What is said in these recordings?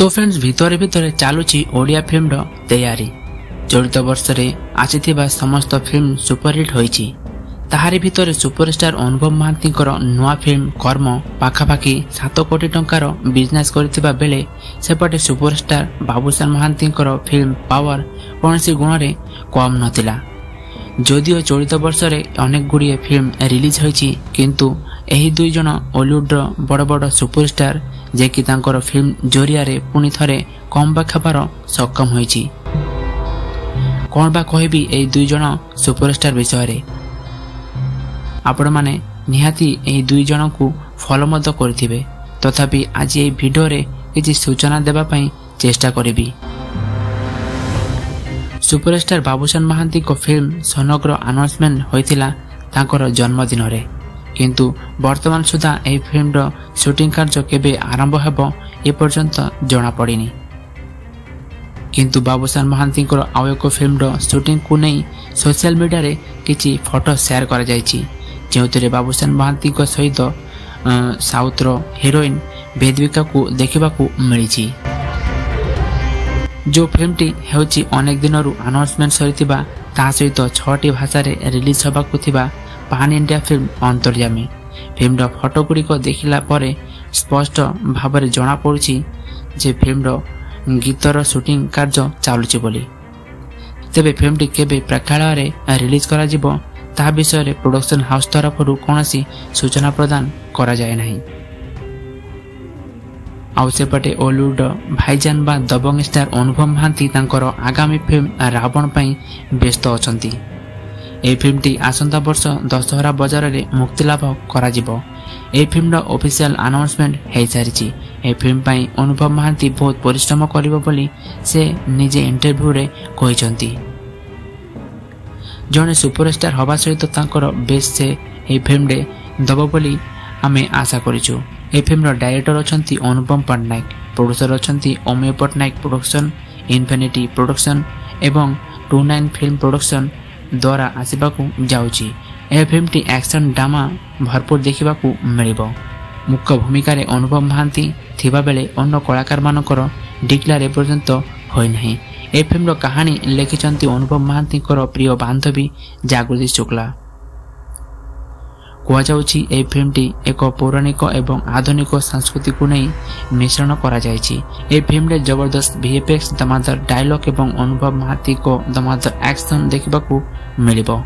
तो फ्रेंड्स भितरे भितरे चलुची ओडिया फिल्म तैयारी चलित वर्ष में आसीथिबा समस्त फिल्म सुपरहिट होईची। ताहारी भितरे सुपरस्टार अनुभव महांती नुआ फिल्म कर्म पाखापाखि 7 कोटी टंकार बिजनेस करथिबा बेले सेपटे superstar Babushan Mahanti film power कौनसी गुण में कम नथिला। जदिओ चलित वर्ष में अनेक गुड़िए फिल्म रिलीज होईची किंतु एही दुई जन हॉलीवुड बड़ बड़ सुपरस्टार जे कि तांकर फिल्म जरिया रे पुणी थरे कम बैक हेबार सक्षम होईची। कौन बा कहबी एही दुई जन सुपरस्टार विषय रे आपण माने निहाती एही दुई जन को फॉलो मत करथिबे। तथापि आज एही वीडियो रे किछि सूचना देबा पई चेष्टा करिबी। सुपरस्टार बाबूशान महांती को फिल्म समग्र अनाउंसमेंट होइतिला तांकर जन्मदिन रे, किंतु वर्तमान सुधा एही फिल्म रो शूटिंग कार्य केबे आरंभ हेबो ए पर्यंत जणा पड़िनी। किंतु बाबूशान महांती आउ एक फिल्म रो शूटिंग को नहीं सोशल मीडिया रे किछि फोटो शेयर करा जायछि, जेउतरे बाबूशान महांती को सहित साउथ रो हीरोइन वेदविका को देखिबा को मिलिछि। जो फिल्म टी हेउछि अनेक दिनरु अनाउंसमेंट सरितिबा ता सहित 6टी भाषा रे रिलीज होबाकु थिबा पान इंडिया फिल्म अंतर्यामी। फिल्म रो फोटो गुडी को देखिला परे स्पष्ट भाबरे जणा पड़ुछि जे फिल्म रो गीतर शूटिंग कार्य चालुछि बोली। तेबे फिल्म टी केबे प्रेक्षालय रे रिलीज करा जिवो ता विषय रे प्रोडक्शन हाउस तरफरु कोनोसी सूचना प्रदान करा जाय नाही। आउ सेपटे हॉलीवुड भाईजान बा दबंग स्टार अनुभव महांती तांकर आगामी फिल्म रावण पई व्यस्त अछंती। ए फिल्म टी आसंता वर्ष दशहरा बाजार रे मुक्ति लाभ करा जिवो। ए फिल्म रो ऑफिशियल अनाउंसमेंट हे सारिछि। ए फिल्म पई अनुभव महांती बहुत परिश्रम करिवो बोली से निजे इंटरव्यू रे कहिसंती। जने सुपरस्टार हवा सहित तांकर बेस से ए फिल्म रे दबो बोली आमे आशा करिछु। ए फिल्म रो डायरेक्टर अछंती अनुपम पटनायक, प्रोड्यूसर अछंती Amey Patnaik production, infinity production एवं 29 फिल्म प्रोडक्शन द्वारा आसीबाकू जाउची। ए फिल्म टी एक्शन ड्रामा भरपूर देखिबाकू मिलिबो। मुख्य भूमिका रे अनुभव महांती थिबा बेले अन्य कलाकार मानकर डिक्लेयर पर्यंत होई नाही। ए फिल्म रो कहानी लेखिचंती अनुभव महांती प्रिय बांधवी जागृति शुक्ला। कुआ जाउची ए फिल्म टी एक पौराणिक एवं आधुनिक संस्कृति को नहीं मिश्रण करा जायछि। ए फिल्म रे जबरदस्त वीएफएक्स दमादर डायलॉग एवं अनुभव महांती को दमादर एक्शन देखिबाकू मिलिबो।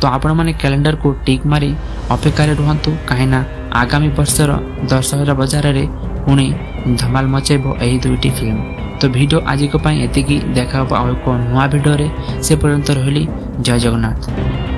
तो आपण माने कैलेंडर को टिक मारी अपेक्षा रे रुहंतु, काहेना आगामी वर्षर दशहरा बाजार रे पुणी धमाल मचेबो एही दुईटी फिल्म। तो वीडियो आज को पई एतिकी देखा एक नुआ वीडियो रे से पर्यंत रहली। जय जगन्नाथ।